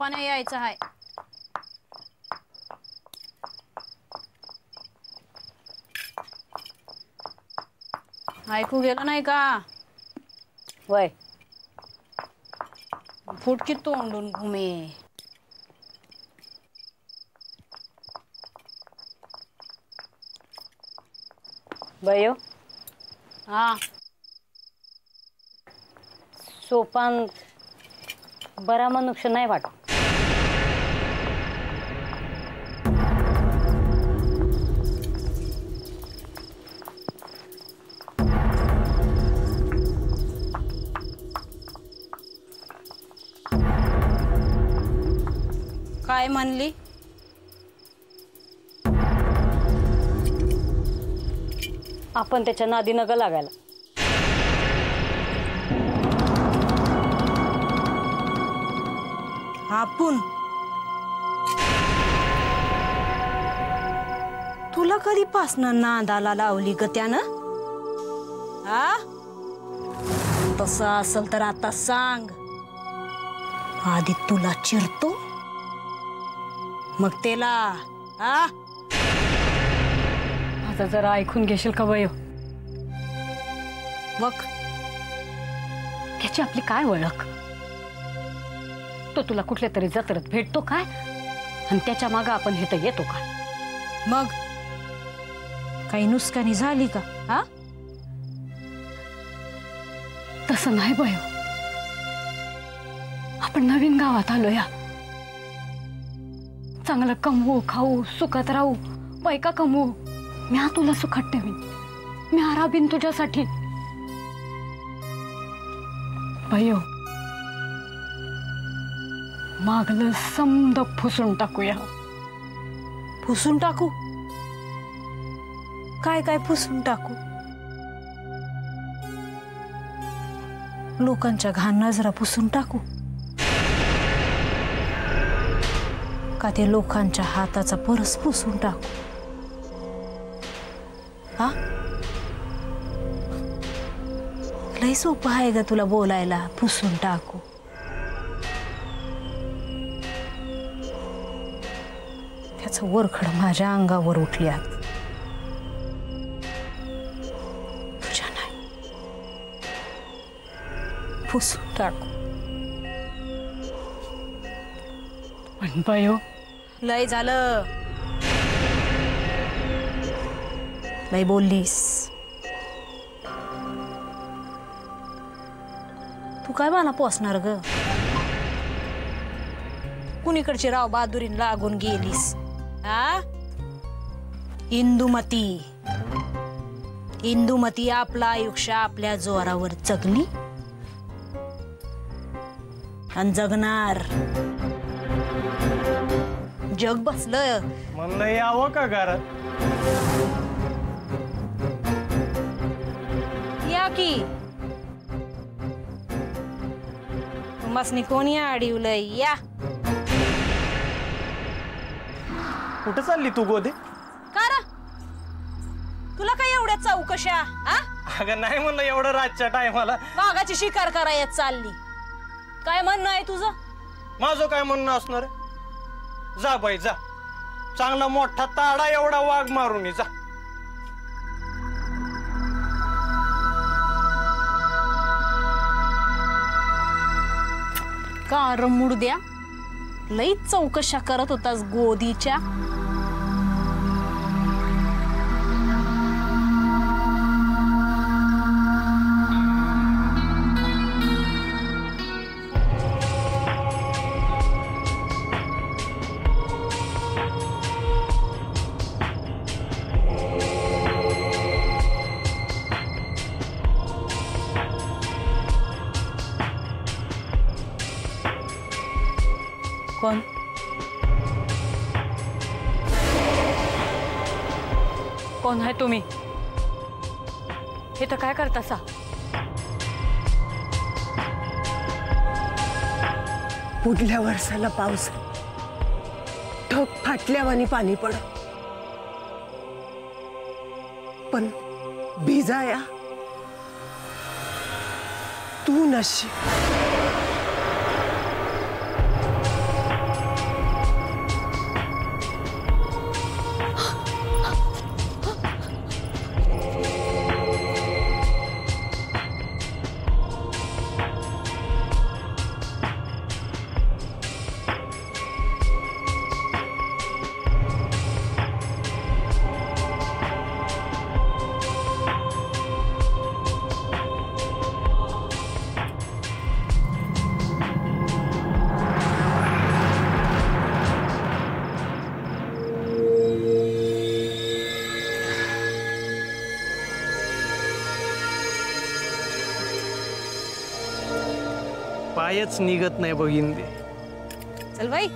सोपाने यायचं आहे. ऐकू गेलं नाही का? वय फुटकी तोंडून घुमे. बयो हा सोपान बरा मनुष्य नाही वाटत. काय म्हणली? आपण त्याच्या नादी नका लागायला. आपण तुला कधीपासनं नादाला लावली ग त्यानं? हा तसं असेल तर आता सांग. आधी तुला चिरतो मग त्याला. हा आता जरा ऐकून घेशील का बयो? मग त्याची आपली काय ओळख? तो तुला कुठल्या तरी जत्रेत भेटतो काय आणि त्याच्या मागे आपण हे तर येतो काय? मग काही नुसकानी झाली का? हा तसं नाही बयो. आपण नवीन गावात आलो या. चांगलं कमवू खाऊ सुखात राहू. बायका कमवू. मी तुला सुखात ठेवीन. मी आराबीन तुझ्यासाठी. बयो मागलं समद फुसून टाकूया. फुसून टाकू? काय काय फुसून टाकू? लोकांच्या घाण नजरा पुसून टाकू का ते लोकांच्या हाताचा परस पुसून टाकू? हा लय सोपं आहे ग तुला बोलायला पुसून टाकू. त्याचं वरखड माझ्या अंगावर उठल्यात. तुझ्या नाही. पुसून टाकू. पण बयो लय झालं. लय बोललीस. तू काय मला पोसणार ग? कुणीकडची राव बहादुरीन लागून गेलीस? हा इंदुमती. इंदुमती आपलं आयुष्य आपल्या जोरावर जगली आणि जगणार. जग बसलं म्हणलं यावं का घरात? या की. मसनी कोणी अडवलंय? या. कुठं चालली तू गोदे? का रे? तुला काय एवढ्या चौकशा? हा अगं नाही म्हणलं एवढं रातच्या टायमाला. वाघाची शिकार करायला चालली. काय म्हणणं आहे तुझं? माझं काय म्हणणं असणार आहे? जा बाई जा. चांगला मोठा ताडा एवढा वाघ मारून ये जा. का रमुड द्या लई चौकशा करत होतास गोदीच्या. कोण? कोण आहे तुम्ही? हे तर काय करतासा? पुढल्या वर्षाला पाऊस ठोक फाटल्यावानी पाणी पड. पण भिजाया तू नशी. पायच निघत नाही बघ इंदे. चल बाई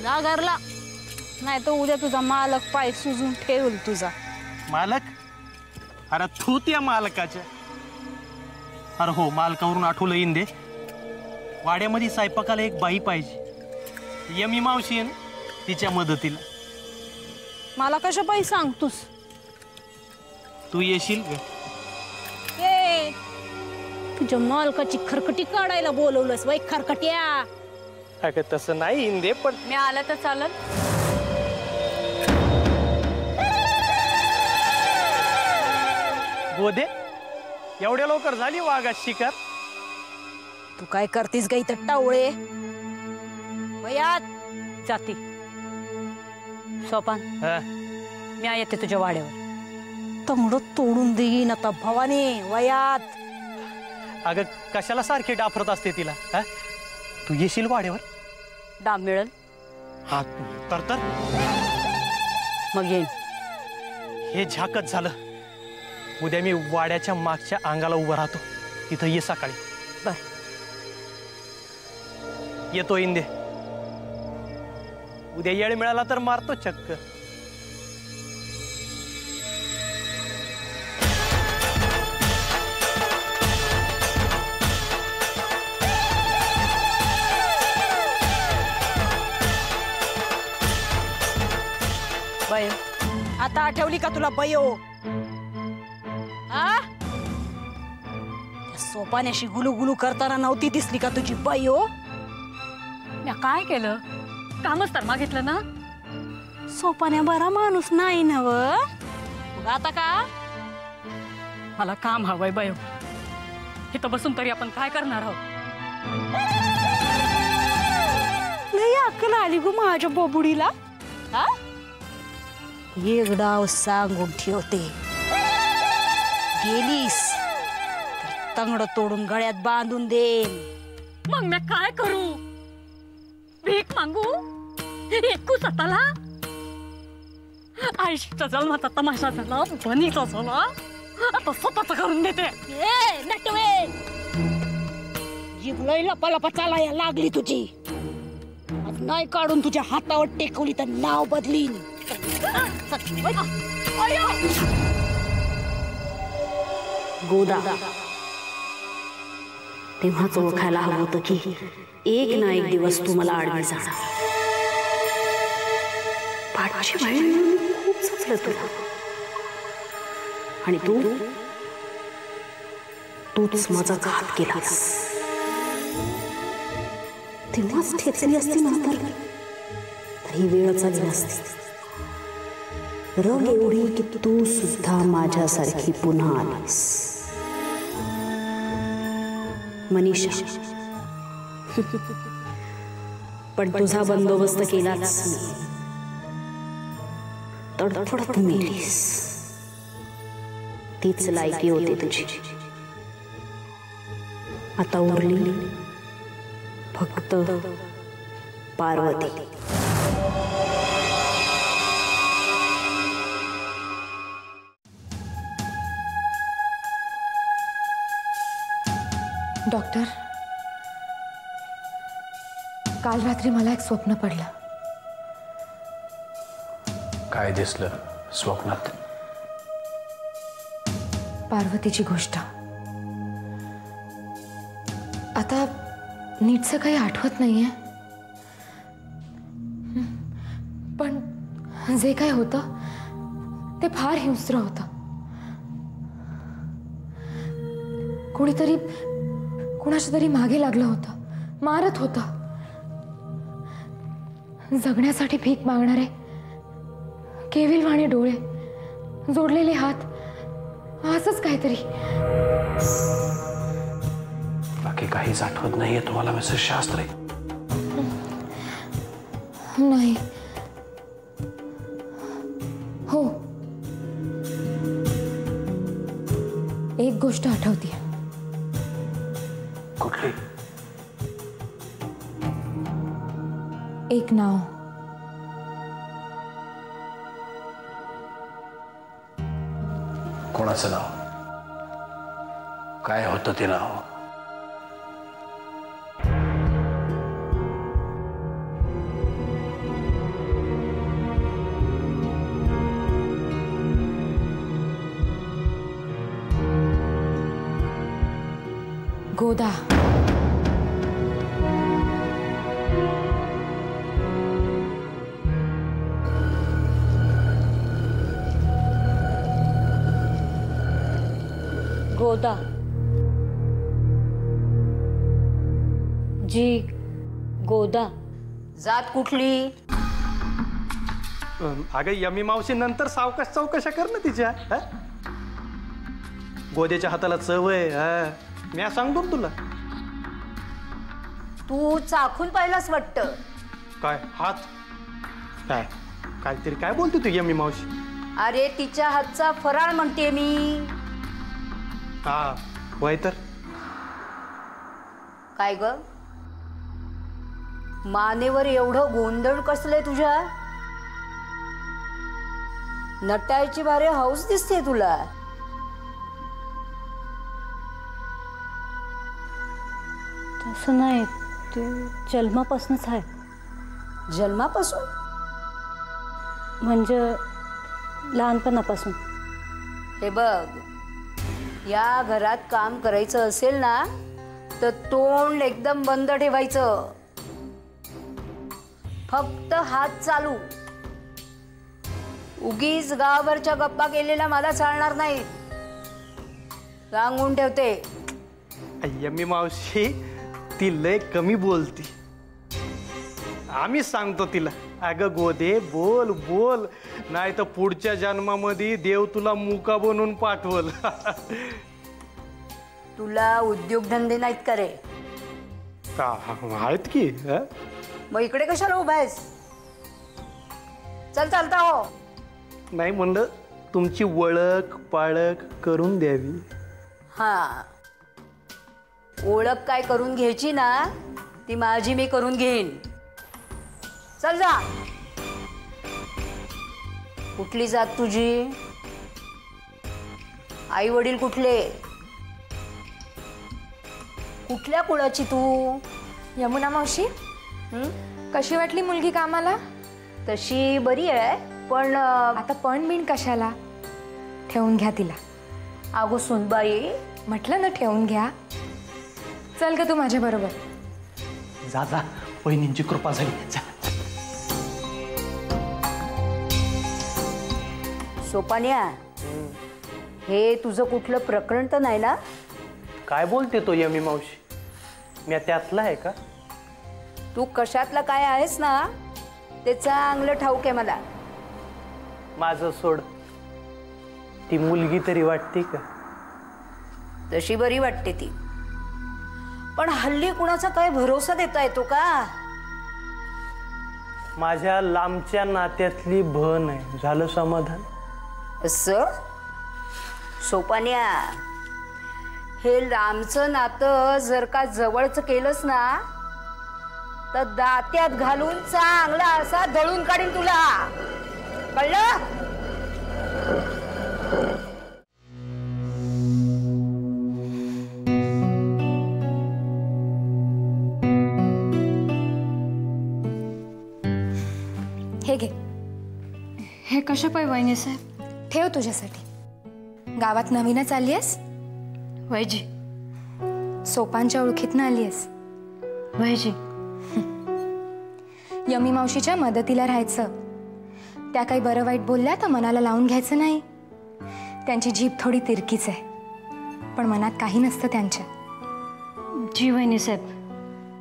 जा घरला, नाही तर उद्या तुझा मालक पाय सुजून ठेवल तुझा. मालक? अरे तू त्या मालकाच्या. अरे हो, मालकावरून आठवलं इंदे, वाड्यामध्ये स्वयंपाकाला एक बाई पाहिजे. यमी मावशी आहे ना, तिच्या मदतीला. मला कशा पायी सांगतोस? तू येशील का? ए तुझ्या मालकाची खरकटी काढायला बोलवलंस बाई खरकट्या. अगं तसं नाही इंदे, पण मी आलं तर चालल. गोदे एवढ्या लवकर झाली वाघात शिकार? तू काय करतीस ग इथं टावळे? वयात जाती सोपान, हा? मी येते तुझ्या वाड्यावर. तंगड तोडून देईन आता भवानी. वयात अगं कशाला सारखी डाफरत असते तिला? हा? तू येशील वाड्यावर? दाम मिळेल हा तर मग येईन. हे झाकच झालं. उद्या मी वाड्याच्या मागच्या अंगाला उभं राहतो. तिथं ये सकाळी. बर. येतो इंदे. उद्या येळ मिळाला तर मारतो चक्क. बाय आता आठवली का तुला बयो? आ सोपाण्याशी गुलू करताना नव्हती दिसली का तुझी बयो? मी काय केलं? कामच तर मागितलं ना. सोपाण्या बरा माणूस नाही ना व. आता का? मला काम हवंय बायो. इथं बसून तरी आपण काय करणार आहोत? लई अक्कल आली गो माझ्या बोबुडीला. हा एक डाव सांगून ठेवते, गेलीस तर तंगड तोडून गळ्यात बांधून देईन. मग मी काय करू? भीक मागू? ऐकू स्वतःला? आयुष्याचा जन्माचा तमाशा झाला, बनीचा झाला, आता स्वतःच करून देते. ए नटवे, जीभ लई लपालपा चालायला लागली तुझी. आज नाही काढून तुझ्या हातावर टेकवली तर नाव बदलीन. गोदा तेव्हाच ओळखायला हवं होतं की एक ना एक दिवस तू मला आडवी जाणार. पाठची बाई खूप सचलं तुला, आणि तूच माझा घात केलास. तेव्हाच ठेचली असती नंतर ही वेळच आली नसती. रग एवढी की तू सुद्धा माझ्यासारखी पुन्हा आलीस. मनीषा, पण तुझा बंदोबस्त केलाच मी. तडफडत मेलीस. तीच लायकी होती तुझी. आता उरली फक्त पार्वती. डॉक्टर, काल रात्री मला एक स्वप्न पडलं. काय दिसलं स्वप्नात? पार्वतीची गोष्ट. आता नीटचं काही आठवत नाहीये, पण जे काय होतं ते फार हिंस्र होतं. कोणीतरी कुणाच्या तरी मागे लागलं होतं, मारत होतं. जगण्यासाठी भीक मागणारे केविलवाणे डोळे, जोडलेले हात, असंच काहीतरी. बाकी काहीच आठवत नाहीये तुम्हाला मिसेस शास्त्री? नाही. हो, एक गोष्ट आठवते. कुठली? एक नाव. कोणाचं नाव? काय होतं ते नाव? गोदा. गोदा. जी गोदा. जात कुठली? अगं यमी मावशी नंतर सावकाश चौकशा कर ना तिच्या. हा? गोद्याच्या हाताला चव आहे. हा मी सांगतो ना तुला. तू चाखून पाहिलास वाटतं. काय हात काय काहीतरी काय बोलते तू यमी मावशी? अरे तिच्या हातचा फराळ म्हणते मी. हा वय तर काय ग मानेवर एवढं गोंधळ कसलंय तुझ्या? नटायची भारी हौस दिसते तुला. तसं नाही, ते जन्मापासूनच आहे. जन्मापासून? म्हणजे लहानपणापासून. हे बघ, या घरात काम करायचं असेल ना तर तोंड एकदम बंद ठेवायचं. फक्त हात चालू. उगीच गावावरच्या गप्पा केलेल्या मला चालणार नाही. सांगून ठेवते. यमी मावशी ती लय कमी बोलती. आम्ही सांगतो तिला, अगं गोदे बोल बोल, नाही तर पुढच्या जन्मामध्ये देव तुला मुका बनवून पाठवल. तुला उद्योगधंदे नाहीत करे का? आहेत की. मग इकडे कशाला उभा आहेस? चल चालता हो. नाही म्हणलं तुमची ओळख पाळख करून द्यावी. हा ओळख काय करून घ्यायची ना ती माझी मी करून घेईन. चल जा. कुठली जात तुझी? आई वडील कुठले? कुठल्या कुळाची तू? यमुना मावशी, कशी वाटली मुलगी कामाला? तशी बरी आहे, पण आता पण बिन कशाला? ठेवून घ्या तिला. अगो सुनबाई, म्हटलं ना ठेवून घ्या. चल का तू माझ्या बरोबर? जा जा, वहिनींची कृपा झाली. जा. सोपान्या, हे तुझं कुठलं प्रकरण तर नाही ना? काय बोलते तो यमी मावशी? मी त्यातला आहे का? तू कशातला काय आहेस ना ते चांगलं ठाऊक आहे मला. माझं सोड, ती मुलगी तरी वाटते का? तशी बरी वाटते ती, पण हल्ली कुणाचा काय भरोसा देता येतो का? माझ्या लांबच्या नात्यातली बहन आहे. झालं समाधान? असं सोपान्या, हे लांबचं नातं जर का जवळचं केलंस ना तर दात्यात घालून चांगला असा दळून काढीन तुला. कळलं? हे घे. हे कशा पाय वहिनी साहेब? ठेव तुझ्यासाठी. गावात नवीनच आली आहेस? वैजी. सोपांच्या ओळखीतनं आली आहेस? वैजी. यमी मावशीच्या मदतीला राहायचं. त्या काही बरं वाईट बोलल्या तर मनाला लावून घ्यायचं नाही. त्यांची जीभ थोडी तिरकीच आहे, पण मनात काही नसतं त्यांच्या. जी वहिनी साहेब,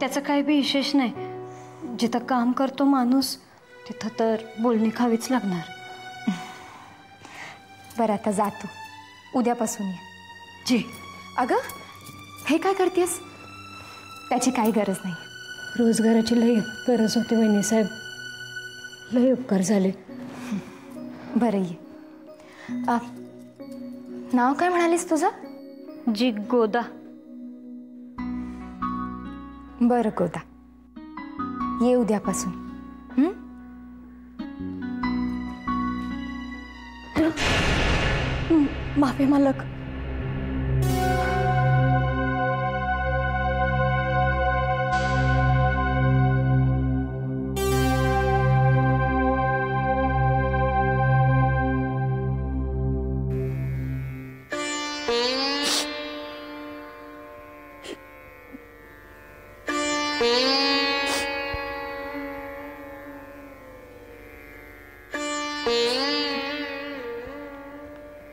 त्याचं काही बी विशेष नाही. जिथं काम करतो माणूस तिथं तर बोलणी खावीच लागणार. बरं आता जातो, उद्यापासून ये. जी. अगं हे काय करतेस? त्याची काही गरज नाही. रोजगाराची लई गरज होती वहिनी साहेब. लई उपकार झाले. बरं ये. नाव काय म्हणालीस तुझं? जी गोदा. बरं गोदा, ये उद्यापासून. माफी मालक.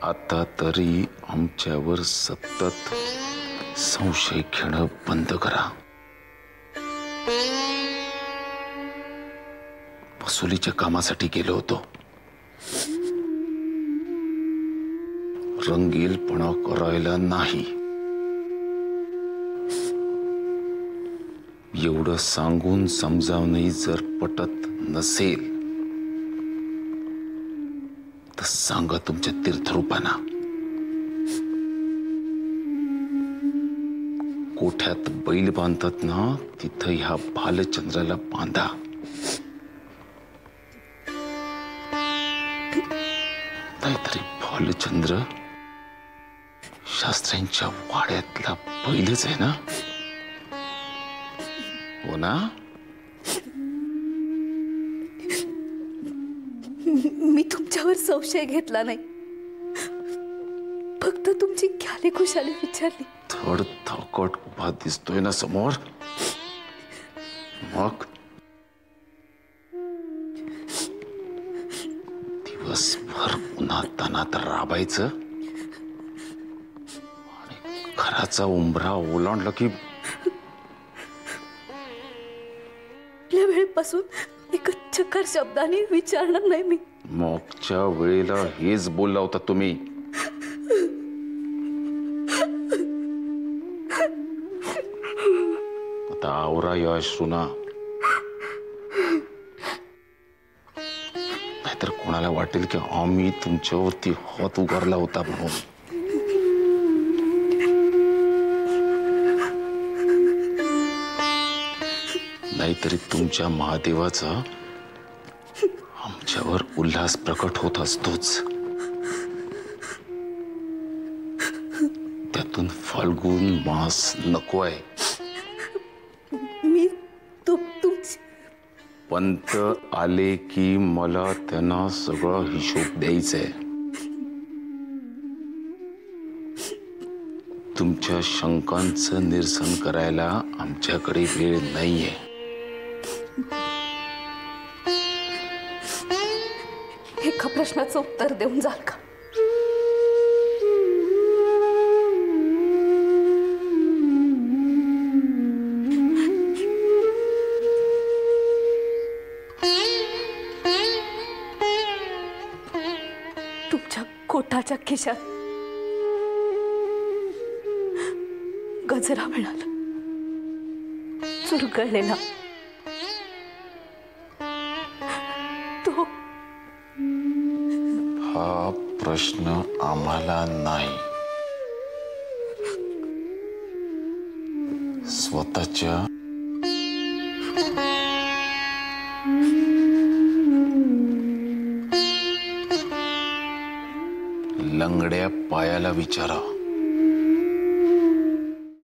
आता तरी आमच्यावर सतत संशय घेणं बंद करा. वसुलीच्या कामासाठी गेलो होतो. रंगीलपणा करायला नाही. एवढं सांगून समजावणंही जर पटत नसेल तर सांगा तुमच्या तीर्थरूपांना. कोठ्यात बैल बांधतात ना, तिथं ह्या भालचंद्राला बांधा. नाहीतरी भालचंद्र शास्त्र्यांच्या वाड्यातला बैलच आहे ना? हो ना? मी तुमच्यावर संशय घेतला नाही, फक्त तुमची ख्याली खुशाली विचारली. थोड थकट उभा दिसतोय ना समोर, मग दिवसभर उन्हात तानात राबायचं आणि घराचा उंबरा ओलांडला की वेळेपासून एकच चकार शब्दाने विचारणार नाही मी. मागच्या वेळेला हेच बोलला होता तुम्ही. आता आवरा या अश्रुना, नाहीतर कोणाला वाटेल की आम्ही तुमच्यावरती हात उगारला होता म्हणून. नाहीतरी तुमच्या महादेवाचा आमच्यावर उल्हास प्रकट होत असतोच. त्यातून फाल्गुन मास नकोय. मी तुमची पंत आले की मला त्यांना सगळं हिशोब द्यायचंय. तुमच्या शंकांचं निरसन करायला आमच्याकडे वेळ नाहीये. एका प्रश्नाचं उत्तर देऊन जाल का? तुमच्या कोटाच्या खिशात गजरा मिळाला, चुरगळलेला. तो हा प्रश्न आम्हाला नाही, स्वतःच्या लंगड्या पायाला विचारा.